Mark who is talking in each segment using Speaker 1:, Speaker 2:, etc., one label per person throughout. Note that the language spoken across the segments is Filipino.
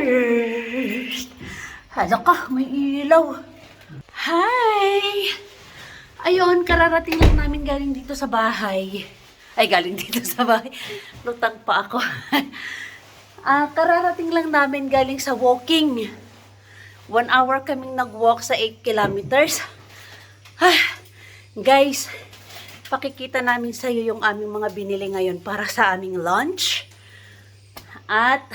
Speaker 1: first. Hala ka, may ilaw. Hi! Ayun, kararating lang namin galing dito sa bahay. Ay, galing dito sa bahay. Lutang pa ako. Kararating lang namin galing sa walking. 1 hour kaming nag-walk sa 8 kilometers. Guys, pakikita namin sa iyo yung aming mga binili ngayon para sa aming lunch. At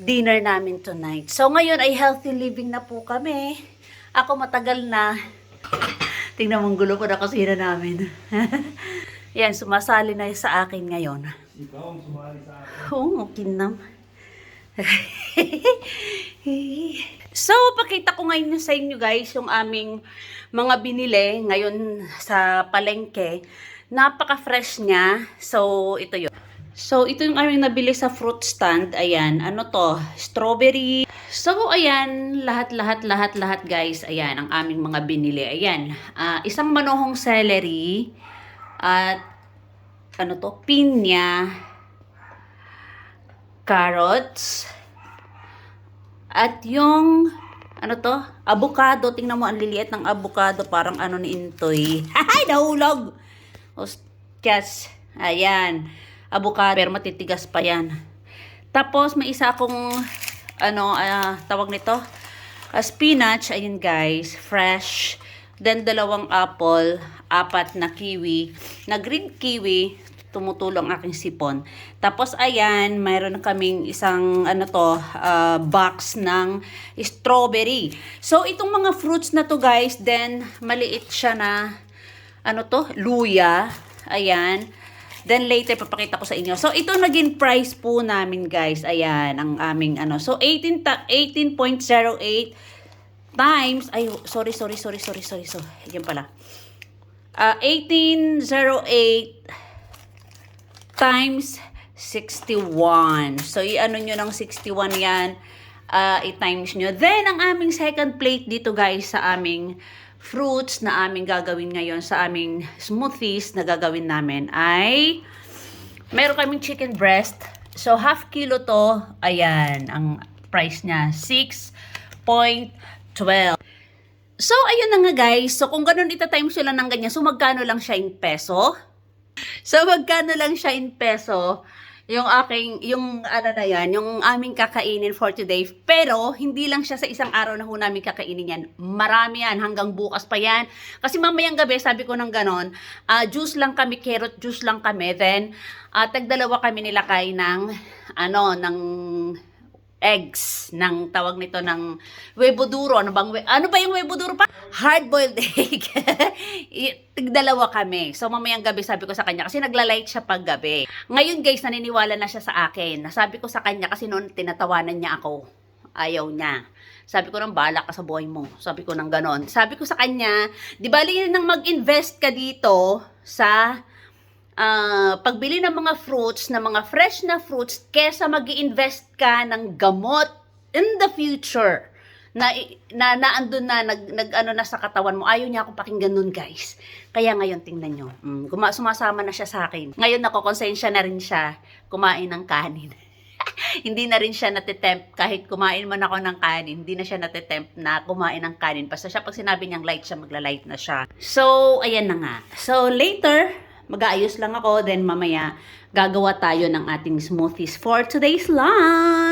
Speaker 1: dinner namin tonight. So ngayon ay healthy living na po kami. Ako matagal na. Tingnan mong gulo po na kusina namin. Yan, sumasali na sa akin ngayon.
Speaker 2: Ikaw ang sumali sa akin.
Speaker 1: Oo, kinam. So, pakita ko ngayon sa inyo guys yung aming mga binili ngayon sa palengke. Napaka-fresh niya. So, ito yun. So, ito yung aming nabili sa fruit stand. Ayan, ano to? Strawberry. So, ayan, lahat guys. Ayan, ang aming mga binili. Ayan, isang manohong celery. At, ano to? Pinya. Carrots. At yung, ano to? Avocado. Tingnan mo, ang liliit ng avocado. Parang ano ni Intoy. Ay, nahulog! Yes. Ayan. Avocado, pero matitigas pa yan. Tapos, may isa akong, tawag nito, spinach, ayun guys, fresh. Then, 2 apple, 4 na kiwi, na green kiwi, tumutulong aking sipon. Tapos, ayan, mayroon kaming isang, box ng strawberry. So, itong mga fruits na to guys, then, maliit siya na, luya, ayan. Then later papakita ko sa inyo. So ito naging price po namin guys. Ayan ang aming So 18.08 times sorry. So yan pala. 1808 times 61. So i-ano nyo ng 61 yan. I-times nyo. Then ang aming second plate dito guys sa aming fruits na aming gagawin ngayon sa aming smoothies na gagawin namin ay meron kaming chicken breast. So, half kilo to. Ayan, ang price niya, 6.12. So, ayun na nga guys. So, kung ganun itatimes nyo lang ng ganyan, so magkano lang siya in peso? So, magkano lang siya in peso? Yung aming kakainin for today. Pero, hindi lang siya sa isang araw na namin kakainin yan. Marami yan, hanggang bukas pa yan. Kasi mamayang gabi, sabi ko ng ganon, juice lang kami, carrot juice lang kami. Then, tag-2 kami nilakay ng eggs, ng tawag nito ng huevo duro. Ano ba yung huevo duro pa? Hard-boiled egg. Tig-2 kami. So, mamayang gabi sabi ko sa kanya, kasi nagla-light siya pag gabi. Ngayon guys, naniniwala na siya sa akin. Sabi ko sa kanya, kasi noon tinatawanan niya ako. Ayaw niya. Sabi ko nang bahala ka sa buhay mo. Sabi ko nang ganon. Sabi ko sa kanya, di bali nang mag-invest ka dito sa pagbili ng mga fruits, ng mga fresh na fruits, kesa mag-i-invest ka ng gamot in the future na andun na, na sa katawan mo. Ayaw niya akong pakinggan nun, guys. Kaya ngayon, tingnan nyo. Sumasama na siya sa akin. Ngayon, nakokonsensya na rin siya kumain ng kanin. Hindi na rin siya natitempt, kahit kumain man ako ng kanin, hindi na siya natitempt na kumain ng kanin. Basta siya, pag sinabi niyang light siya, magla-light na siya. So, ayan na nga. So, later, mag-aayos lang ako, then mamaya gagawa tayo ng ating smoothies for today's lunch.